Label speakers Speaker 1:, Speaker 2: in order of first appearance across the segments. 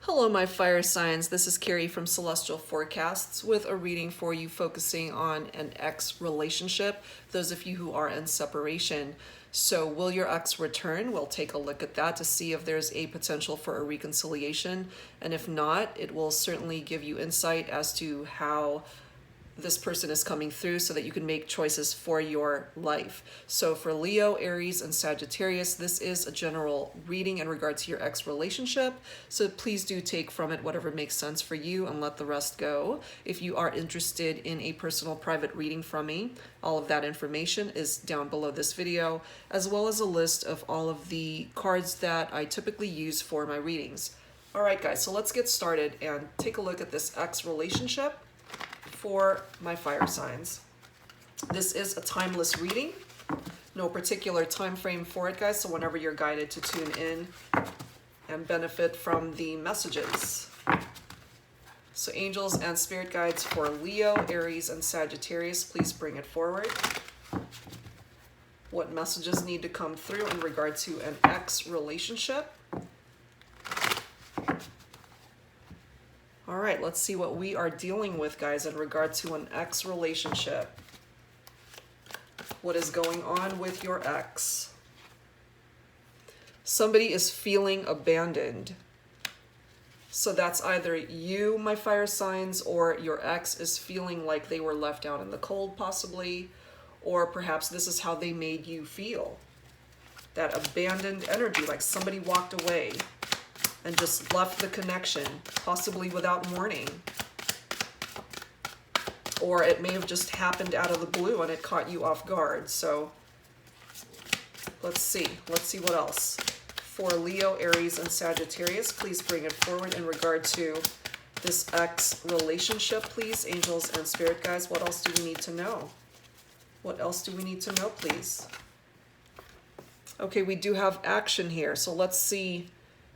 Speaker 1: Hello, my fire signs. This is Carrie from Celestial Forecasts with a reading for you focusing on an ex relationship, those of you who are in separation. So will your ex return? We'll take a look at that to see if there's a potential for a reconciliation. And if not, it will certainly give you insight as to how this person is coming through so that you can make choices for your life. So for Leo, Aries, and Sagittarius, this is a general reading in regard to your ex relationship. So please do take from it whatever makes sense for you and let the rest go. If you are interested in a personal private reading from me, all of that information is down below this video, as well as a list of all of the cards that I typically use for my readings. All right, guys, so let's get started and take a look at this ex relationship for my fire signs. This is a timeless reading, no particular time frame for it, guys, so whenever you're guided to tune in and benefit from the messages. So angels and spirit guides for Leo, Aries, and Sagittarius, please bring it forward. What messages need to come through in regard to an ex relationship? All right, let's see what we are dealing with, guys, in regard to an ex relationship. What is going on with your ex? Somebody is feeling abandoned. So that's either you, my fire signs, or your ex is feeling like they were left out in the cold, possibly, or perhaps this is how they made you feel. That abandoned energy, like somebody walked away and just left the connection, possibly without warning. Or it may have just happened out of the blue and it caught you off guard. So let's see what else. For Leo, Aries, and Sagittarius, please bring it forward in regard to this ex relationship, please, angels and spirit guides. What else do we need to know? What else do we need to know, please? Okay, we do have action here, so let's see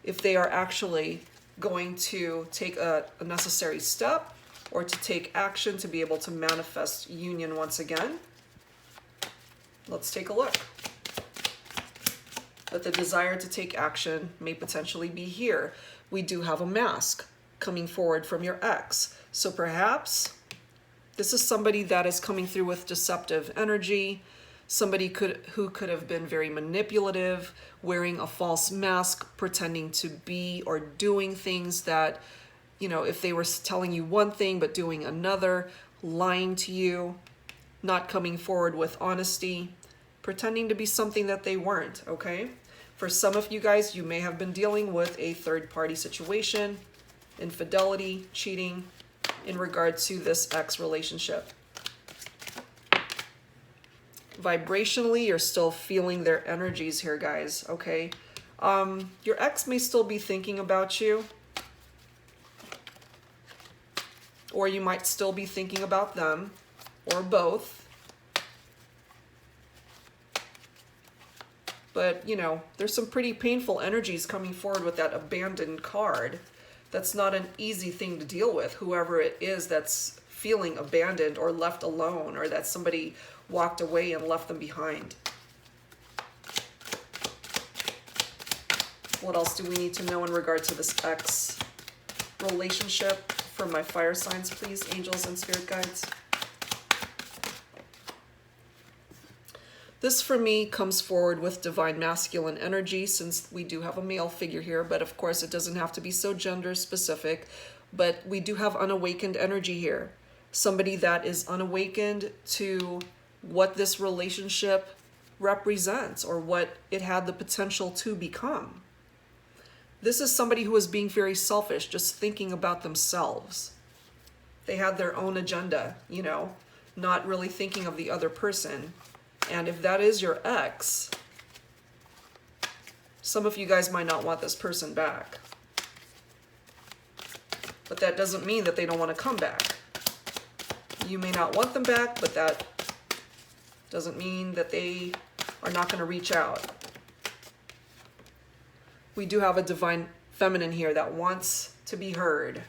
Speaker 1: if they are actually going to take a necessary step or to take action to be able to manifest union once again. Let's take a look. But the desire to take action may potentially be here. We do have a mask coming forward from your ex. So perhaps this is somebody that is coming through with deceptive energy, somebody who could have been very manipulative, wearing a false mask, pretending to be or doing things that, you know, if they were telling you one thing but doing another, lying to you, not coming forward with honesty, pretending to be something that they weren't, okay? For some of you guys, you may have been dealing with a third-party situation, infidelity, cheating, in regard to this ex relationship. Vibrationally, you're still feeling their energies here, guys, okay? Your ex may still be thinking about you, or you might still be thinking about them, or both. But, you know, there's some pretty painful energies coming forward with that abandoned card. That's not an easy thing to deal with, whoever it is that's feeling abandoned or left alone, or that somebody walked away and left them behind. What else do we need to know in regard to this ex relationship for my fire signs, please, angels and spirit guides? This for me comes forward with divine masculine energy, since we do have a male figure here, but of course it doesn't have to be so gender specific, but we do have unawakened energy here. Somebody that is unawakened to what this relationship represents or what it had the potential to become. This is somebody who was being very selfish, just thinking about themselves. They had their own agenda, you know, not really thinking of the other person. And if that is your ex, some of you guys might not want this person back. But that doesn't mean that they don't want to come back. You may not want them back, but that doesn't mean that they are not going to reach out. We do have a divine feminine here that wants to be heard.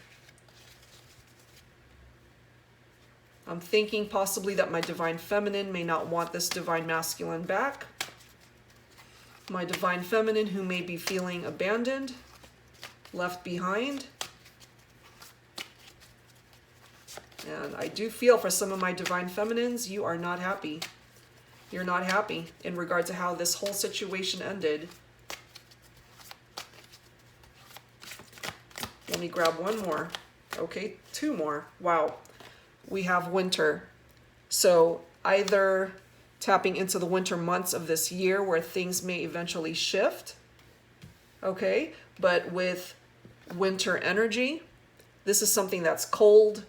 Speaker 1: I'm thinking possibly that my divine feminine may not want this divine masculine back. My divine feminine who may be feeling abandoned left behind. And I do feel for some of my divine feminines, you are not happy. You're not happy in regard to how this whole situation ended. Let me grab one more. Okay, two more. Wow. We have winter. So either tapping into the winter months of this year where things may eventually shift. Okay, but with winter energy, this is something that's cold,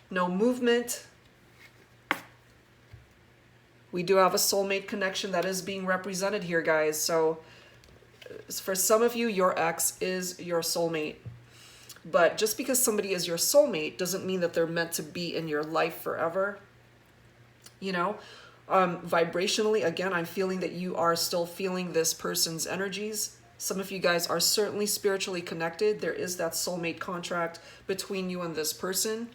Speaker 1: no movement. We do have a soulmate connection that is being represented here, guys. So for some of you, your ex is your soulmate. But just because somebody is your soulmate doesn't mean that they're meant to be in your life forever. You know, vibrationally, again, I'm feeling that you are still feeling this person's energies. Some of you guys are certainly spiritually connected. There is that soulmate contract between you and this person.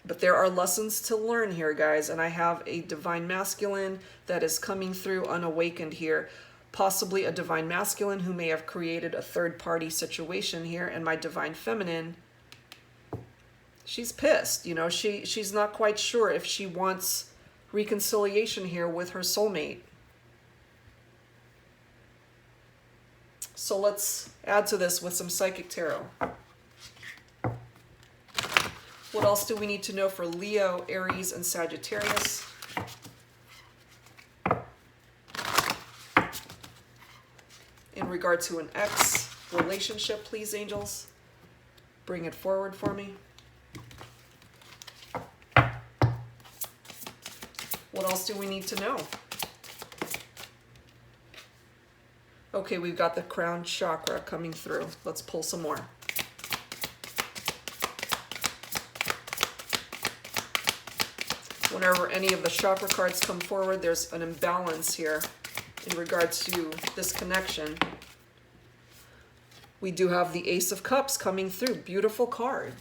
Speaker 1: But there are lessons to learn here, guys. And I have a divine masculine that is coming through unawakened here. Possibly a divine masculine who may have created a third-party situation here. And my divine feminine, she's pissed. You know, she's not quite sure if she wants reconciliation here with her soulmate. So let's add to this with some psychic tarot. What else do we need to know for Leo, Aries, and Sagittarius? In regard to an ex relationship, please, angels. Bring it forward for me. What else do we need to know? Okay, we've got the crown chakra coming through. Let's pull some more. Whenever any of the chakra cards come forward, there's an imbalance here in regard to this connection. We do have the Ace of Cups coming through. Beautiful card.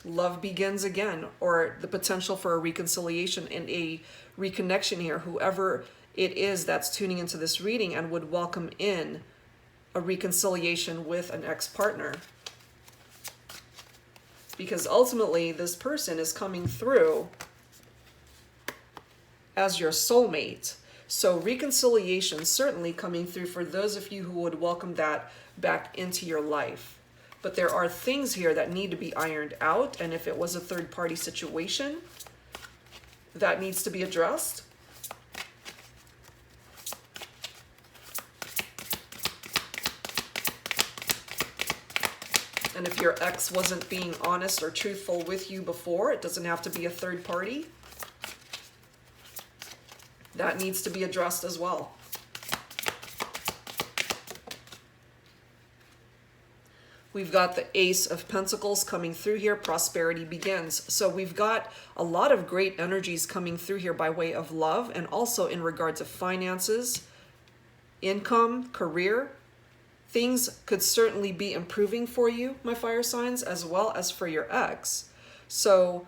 Speaker 1: Love begins again, or the potential for a reconciliation and a reconnection here. Whoever it is that's tuning into this reading and would welcome in a reconciliation with an ex-partner. Because ultimately, this person is coming through as your soulmate. So reconciliation certainly coming through for those of you who would welcome that back into your life. But there are things here that need to be ironed out. And if it was a third-party situation, that needs to be addressed. And if your ex wasn't being honest or truthful with you before, it doesn't have to be a third party. That needs to be addressed as well. We've got the Ace of Pentacles coming through here. Prosperity begins. So we've got a lot of great energies coming through here by way of love and also in regard to finances, income, career. Things could certainly be improving for you, my fire signs, as well as for your ex. So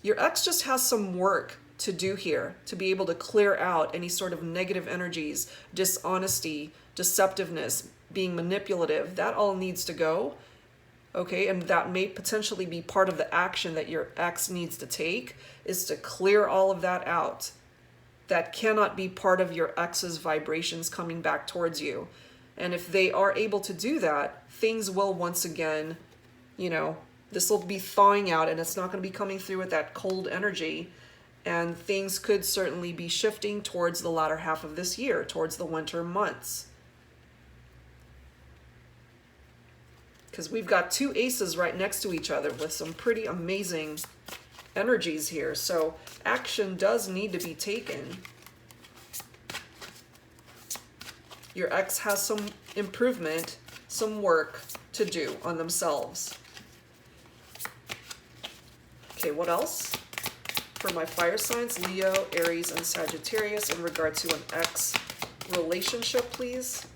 Speaker 1: your ex just has some work to do here to be able to clear out any sort of negative energies, dishonesty, deceptiveness, being manipulative. That all needs to go, okay? And that may potentially be part of the action that your ex needs to take, is to clear all of that out. That cannot be part of your ex's vibrations coming back towards you. And if they are able to do that, things will once again, you know, this will be thawing out and it's not going to be coming through with that cold energy. And things could certainly be shifting towards the latter half of this year, towards the winter months. Because we've got two aces right next to each other with some pretty amazing energies here. So action does need to be taken. Your ex has some improvement, some work to do on themselves. Okay, what else? For my fire signs, Leo, Aries, and Sagittarius in regard to an ex relationship, please.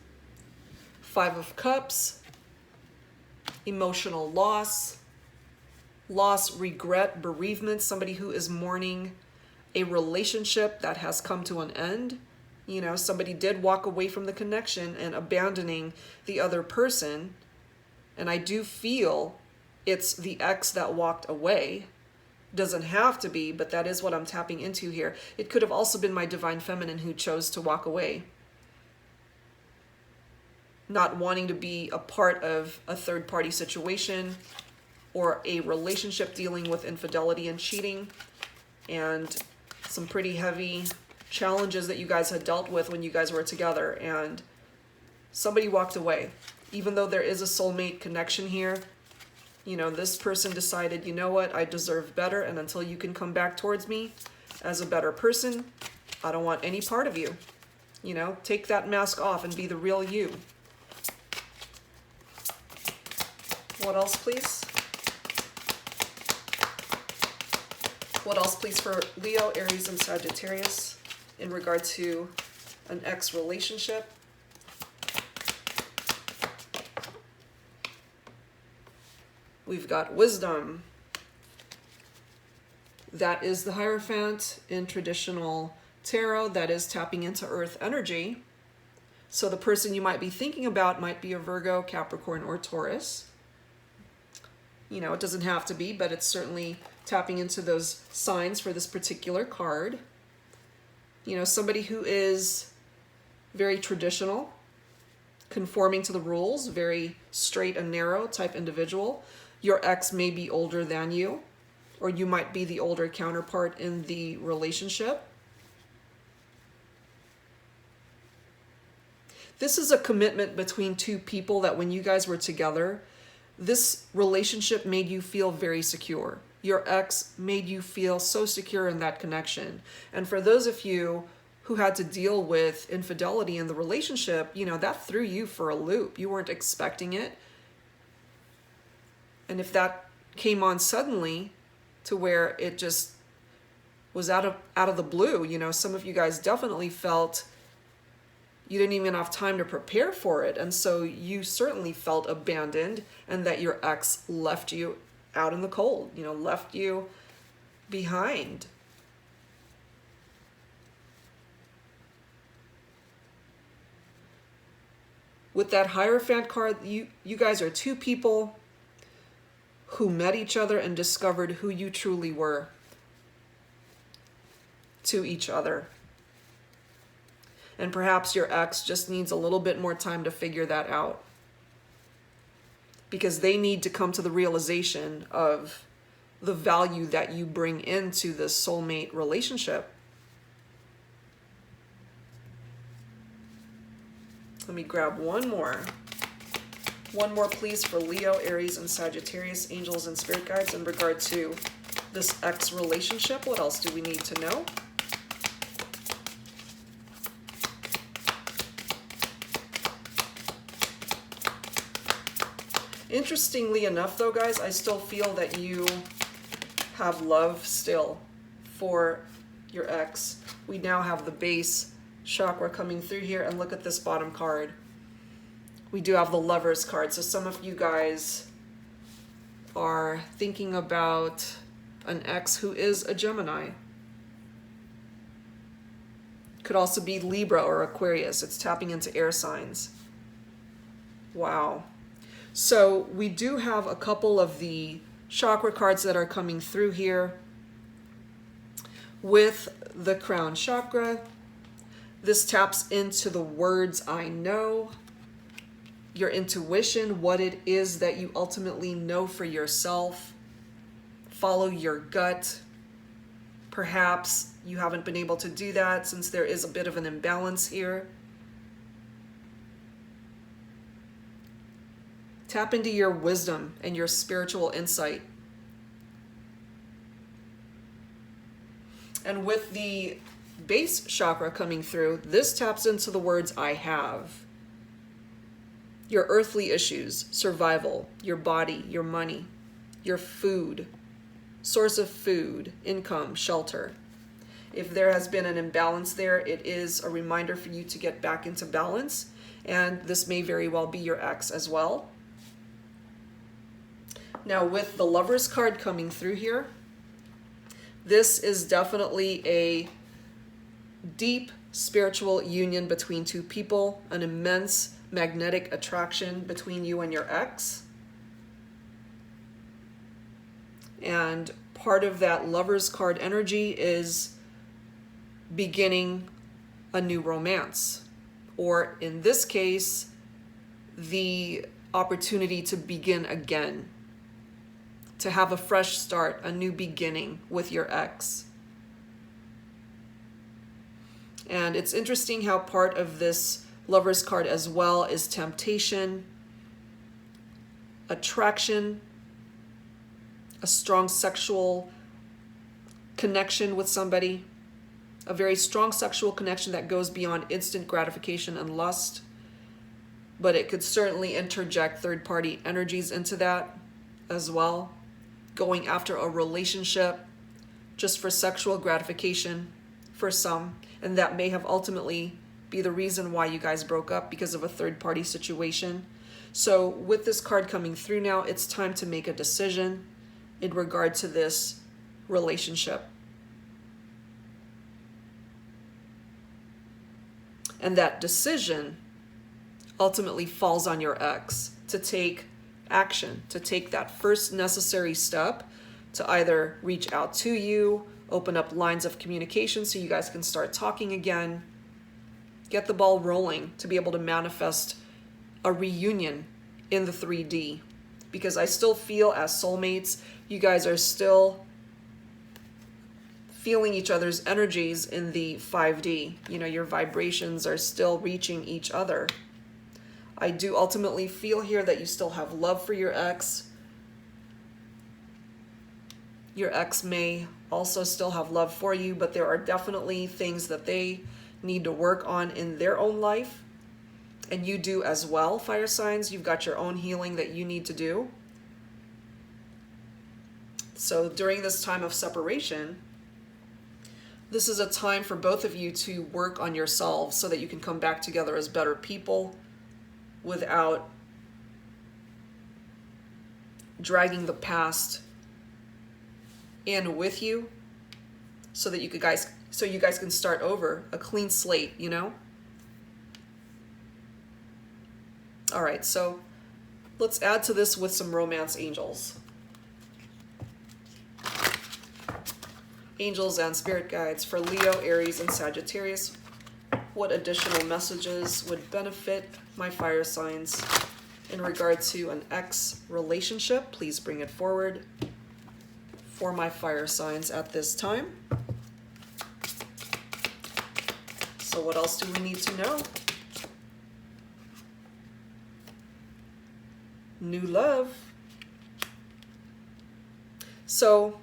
Speaker 1: Five of Cups, emotional loss, regret, bereavement, somebody who is mourning a relationship that has come to an end. You know, somebody did walk away from the connection and abandoning the other person. And I do feel it's the ex that walked away. Doesn't have to be, but that is what I'm tapping into here. It could have also been my divine feminine who chose to walk away. Not wanting to be a part of a third party situation or a relationship dealing with infidelity and cheating and some pretty heavy challenges that you guys had dealt with when you guys were together, and somebody walked away. Even though there is a soulmate connection here, you know, this person decided, you know what, I deserve better, and until you can come back towards me as a better person, I don't want any part of you. You know, take that mask off and be the real you. What else, please? What else, please, for Leo, Aries, and Sagittarius in regard to an ex relationship? We've got wisdom. That is the Hierophant in traditional tarot. That is tapping into earth energy. So the person you might be thinking about might be a Virgo, Capricorn, or Taurus. You know, it doesn't have to be, but it's certainly tapping into those signs for this particular card. You know, somebody who is very traditional, conforming to the rules, very straight and narrow type individual. Your ex may be older than you, or you might be the older counterpart in the relationship. This is a commitment between two people that when you guys were together, this relationship made you feel very secure. Your ex made you feel so secure in that connection. And for those of you who had to deal with infidelity in the relationship, you know, that threw you for a loop. You weren't expecting it. And if that came on suddenly to where it just was out of the blue, you know, some of you guys definitely felt you didn't even have time to prepare for it. And so you certainly felt abandoned and that your ex left you out in the cold, you know, left you behind. With that Hierophant card, you guys are two people who met each other and discovered who you truly were to each other. And perhaps your ex just needs a little bit more time to figure that out, because they need to come to the realization of the value that you bring into this soulmate relationship. Let me grab one more. One more, please, for Leo, Aries, and Sagittarius, angels and spirit guides in regard to this ex relationship. What else do we need to know? Interestingly enough, though, guys, I still feel that you have love still for your ex. We now have the base chakra coming through here, and look at this bottom card. We do have the Lovers card. So some of you guys are thinking about an ex who is a Gemini. Could also be Libra or Aquarius. It's tapping into air signs. Wow. So we do have a couple of the chakra cards that are coming through here. With the crown chakra, this taps into the words I know, your intuition, what it is that you ultimately know for yourself. Follow your gut. Perhaps you haven't been able to do that since there is a bit of an imbalance here. Tap into your wisdom and your spiritual insight. And with the base chakra coming through, this taps into the words I have. Your earthly issues, survival, your body, your money, your food, source of food, income, shelter. If there has been an imbalance there, it is a reminder for you to get back into balance. And this may very well be your ex as well. Now with the Lovers card coming through here, this is definitely a deep spiritual union between two people, an immense magnetic attraction between you and your ex. And part of that Lover's card energy is beginning a new romance, or in this case, the opportunity to begin again, to have a fresh start, a new beginning with your ex. And it's interesting how part of this Lover's card as well is temptation, attraction, a strong sexual connection with somebody, a very strong sexual connection that goes beyond instant gratification and lust. But it could certainly interject third-party energies into that as well, going after a relationship just for sexual gratification for some, and that may have ultimately be the reason why you guys broke up, because of a third-party situation. So with this card coming through now, it's time to make a decision in regard to this relationship. And that decision ultimately falls on your ex to take action, to take that first necessary step to either reach out to you, open up lines of communication so you guys can start talking again, get the ball rolling to be able to manifest a reunion in the 3D. Because I still feel as soulmates, you guys are still feeling each other's energies in the 5D. You know, your vibrations are still reaching each other. I do ultimately feel here that you still have love for your ex. Your ex may also still have love for you, but there are definitely things that they need to work on in their own life. And you do as well, fire signs. You've got your own healing that you need to do. So during this time of separation, this is a time for both of you to work on yourselves so that you can come back together as better people without dragging the past in with you, so that you guys can start over, a clean slate, you know? All right, so let's add to this with some romance angels. Angels and spirit guides for Leo, Aries, and Sagittarius. What additional messages would benefit my fire signs in regard to an ex relationship? Please bring it forward for my fire signs at this time. So what else do we need to know? New love. So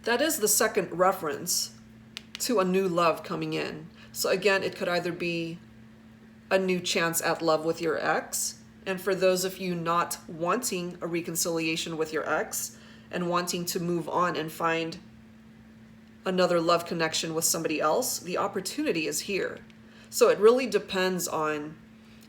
Speaker 1: that is the second reference to a new love coming in. So again, it could either be a new chance at love with your ex, and for those of you not wanting a reconciliation with your ex and wanting to move on and find another love connection with somebody else, the opportunity is here. So it really depends on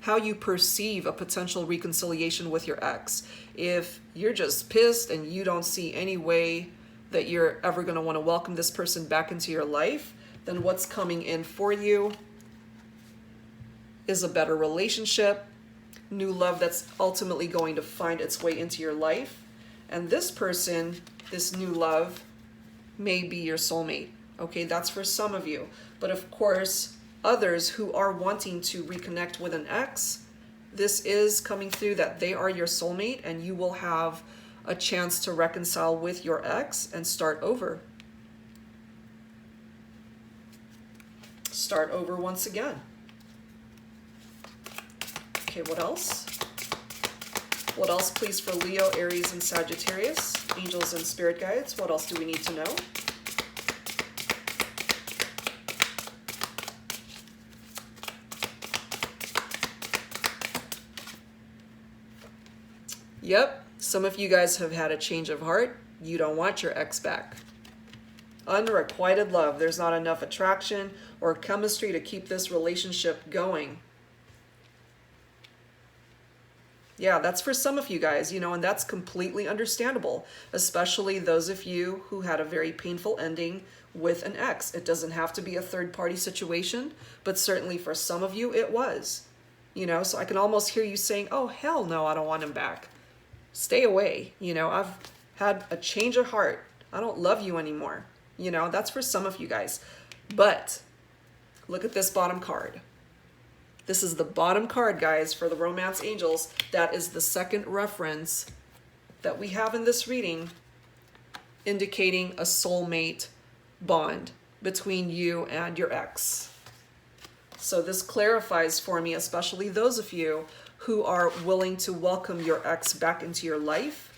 Speaker 1: how you perceive a potential reconciliation with your ex. If you're just pissed and you don't see any way that you're ever going to want to welcome this person back into your life, then what's coming in for you is a better relationship, new love that's ultimately going to find its way into your life. And this person, this new love, may be your soulmate. Okay, that's for some of you. But of course, others who are wanting to reconnect with an ex, this is coming through that they are your soulmate, and you will have a chance to reconcile with your ex and start over. Start over once again. Okay, what else? What else, please, for Leo, Aries, and Sagittarius? Angels and spirit guides. What else do we need to know? Yep, some of you guys have had a change of heart. You don't want your ex back. Unrequited love. There's not enough attraction or chemistry to keep this relationship going. Yeah, that's for some of you guys, you know, and that's completely understandable, especially those of you who had a very painful ending with an ex. It doesn't have to be a third party situation, but certainly for some of you it was. You know, so I can almost hear you saying, "Oh, hell no, I don't want him back. Stay away. You know, I've had a change of heart. I don't love you anymore." You know, that's for some of you guys. But look at this bottom card. This is the bottom card, guys, for the Romance Angels. That is the second reference that we have in this reading, indicating a soulmate bond between you and your ex. So this clarifies for me, especially those of you who are willing to welcome your ex back into your life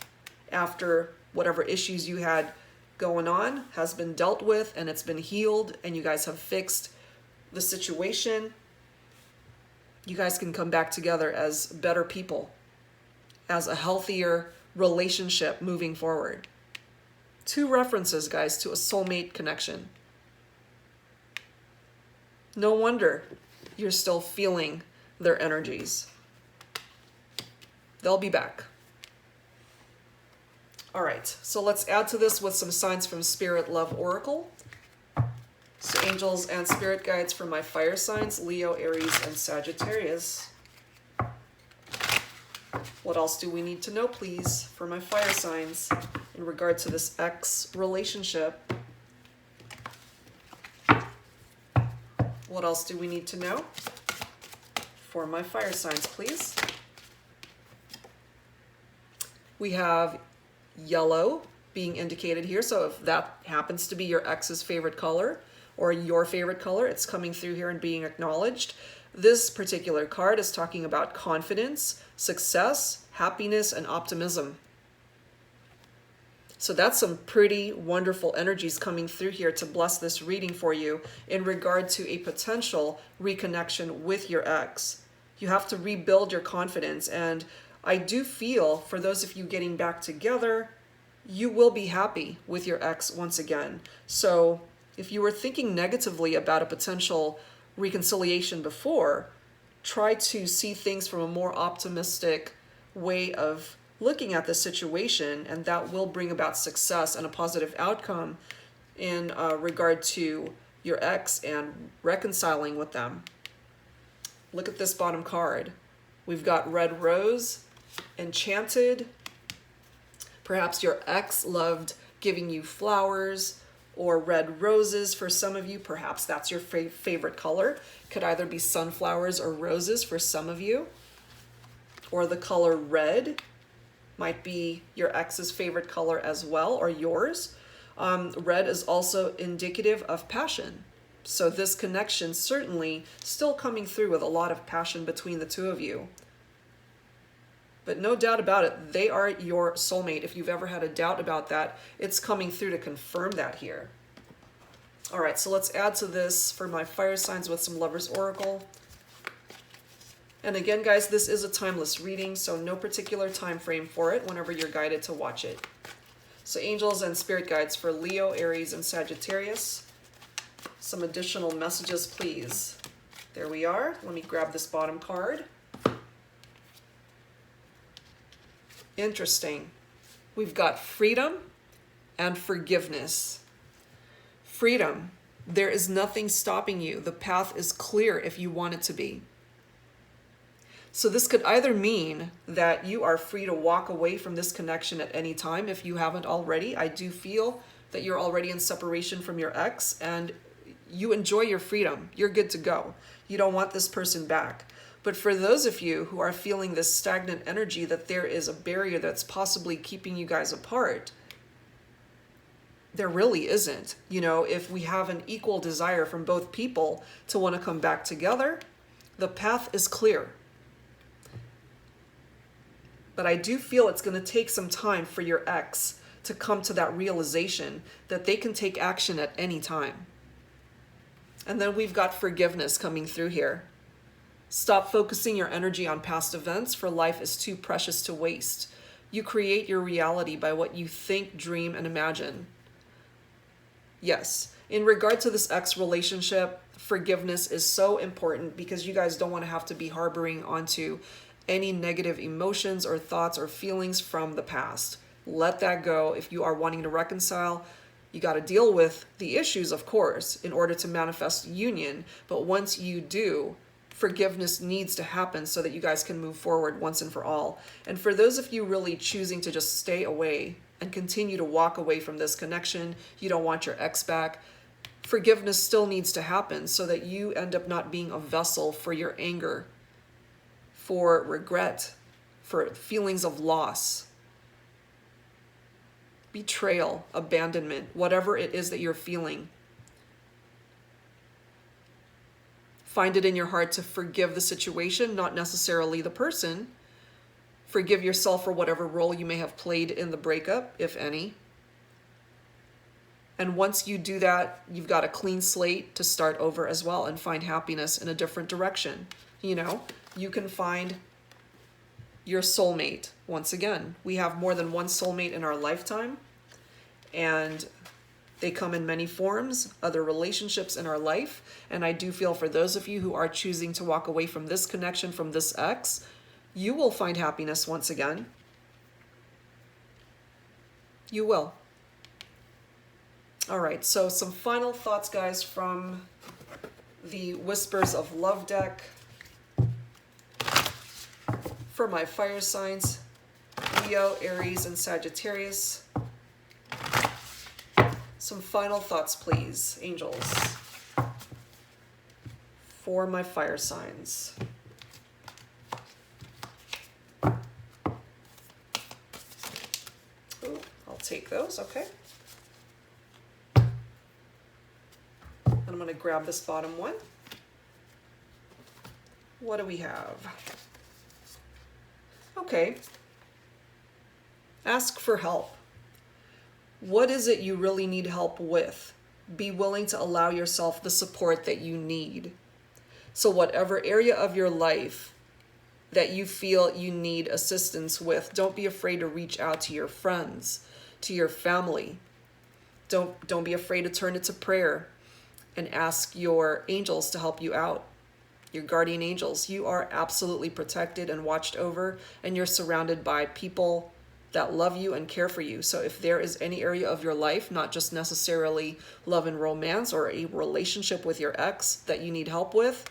Speaker 1: after whatever issues you had going on has been dealt with and it's been healed and you guys have fixed the situation. You guys can come back together as better people, as a healthier relationship moving forward. Two references, guys, to a soulmate connection. No wonder you're still feeling their energies. They'll be back. All right, so let's add to this with some signs from Spirit Love Oracle. So angels and spirit guides for my fire signs, Leo, Aries, and Sagittarius. What else do we need to know, please, for my fire signs in regard to this ex relationship? What else do we need to know for my fire signs, please? We have yellow being indicated here. So if that happens to be your ex's favorite color or your favorite color, it's coming through here and being acknowledged. This particular card is talking about confidence, success, happiness, and optimism. So that's some pretty wonderful energies coming through here to bless this reading for you in regard to a potential reconnection with your ex. You have to rebuild your confidence, and I do feel for those of you getting back together, you will be happy with your ex once again. So if you were thinking negatively about a potential reconciliation before, try to see things from a more optimistic way of looking at the situation, and that will bring about success and a positive outcome in regard to your ex and reconciling with them. Look at this bottom card. We've got Red Rose, Enchanted. Perhaps your ex loved giving you flowers or red roses for some of you. Perhaps that's your favorite color. Could either be sunflowers or roses for some of you. Or the color red might be your ex's favorite color as well, or yours. Red is also indicative of passion. So this connection certainly still coming through with a lot of passion between the two of you. But no doubt about it, they are your soulmate. If you've ever had a doubt about that, it's coming through to confirm that here. All right, so let's add to this for my fire signs with some Lover's Oracle. And again, guys, this is a timeless reading, so no particular time frame for it whenever you're guided to watch it. So angels and spirit guides for Leo, Aries, and Sagittarius. Some additional messages, please. There we are. Let me grab this bottom card. Interesting. We've got freedom and forgiveness. Freedom. There is nothing stopping you. The path is clear if you want it to be. So this could either mean that you are free to walk away from this connection at any time if you haven't already. I do feel that you're already in separation from your ex and you enjoy your freedom. You're good to go. You don't want this person back. But for those of you who are feeling this stagnant energy, that there is a barrier that's possibly keeping you guys apart, there really isn't. You know, if we have an equal desire from both people to want to come back together, the path is clear. But I do feel it's going to take some time for your ex to come to that realization that they can take action at any time. And then we've got forgiveness coming through here. Stop focusing your energy on past events, for life is too precious to waste. You create your reality by what you think, dream, and imagine. Yes, in regard to this ex relationship, forgiveness is so important because you guys don't want to have to be harboring onto any negative emotions or thoughts or feelings from the past. Let that go. If you are wanting to reconcile, you got to deal with the issues, of course, in order to manifest union. But once you do, forgiveness needs to happen so that you guys can move forward once and for all. And for those of you really choosing to just stay away and continue to walk away from this connection, you don't want your ex back, forgiveness still needs to happen so that you end up not being a vessel for your anger, for regret, for feelings of loss, betrayal, abandonment, whatever it is that you're feeling. Find it in your heart to forgive the situation, not necessarily the person. Forgive yourself for whatever role you may have played in the breakup, if any. And once you do that, you've got a clean slate to start over as well and find happiness in a different direction. You know, you can find your soulmate. Once again, we have more than one soulmate in our lifetime, and they come in many forms, other relationships in our life. And I do feel for those of you who are choosing to walk away from this connection, from this ex, you will find happiness once again. You will. All right, so some final thoughts, guys, from the Whispers of Love deck for my fire signs, Leo, Aries, and Sagittarius. Some final thoughts, please, angels, for my fire signs. Ooh, I'll take those, okay. And I'm going to grab this bottom one. What do we have? Okay. Ask for help. What is it you really need help with? Be willing to allow yourself the support that you need. So whatever area of your life that you feel you need assistance with, don't be afraid to reach out to your friends, to your family. Don't be afraid to turn it to prayer and ask your angels to help you out. Your guardian angels. You are absolutely protected and watched over, and you're surrounded by people that love you and care for you. So if there is any area of your life, not just necessarily love and romance or a relationship with your ex that you need help with,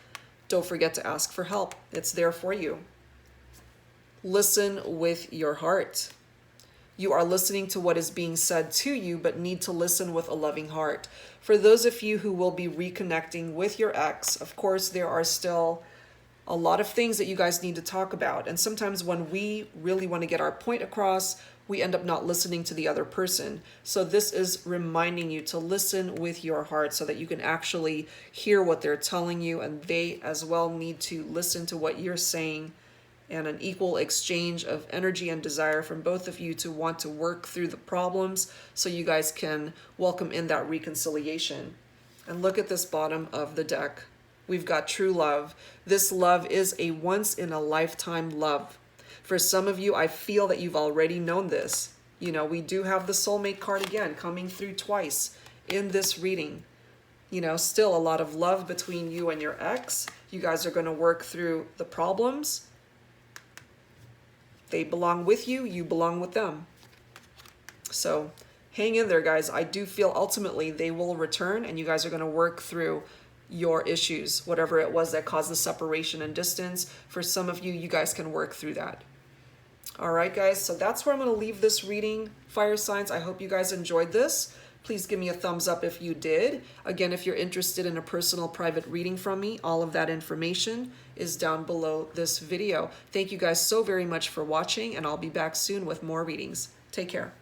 Speaker 1: don't forget to ask for help. It's there for you. Listen with your heart. You are listening to what is being said to you, but need to listen with a loving heart. For those of you who will be reconnecting with your ex, of course, there are still a lot of things that you guys need to talk about. And sometimes when we really want to get our point across, we end up not listening to the other person. So this is reminding you to listen with your heart so that you can actually hear what they're telling you, and they as well need to listen to what you're saying, and an equal exchange of energy and desire from both of you to want to work through the problems so you guys can welcome in that reconciliation. And look at this bottom of the deck. We've got true love. This love is a once-in-a-lifetime love. For some of you, I feel that you've already known this. You know, we do have the soulmate card again coming through twice in this reading. You know, still a lot of love between you and your ex. You guys are going to work through the problems. They belong with you, you belong with them. So hang in there, guys. I do feel ultimately they will return, and you guys are going to work through your issues, whatever it was that caused the separation and distance. For some of you, you guys can work through that. All right, guys, so that's where I'm going to leave this reading, fire signs. I hope you guys enjoyed this. Please give me a thumbs up if you did. Again, if you're interested in a personal private reading from me, all of that information is down below this video. Thank you guys so very much for watching, and I'll be back soon with more readings. Take care.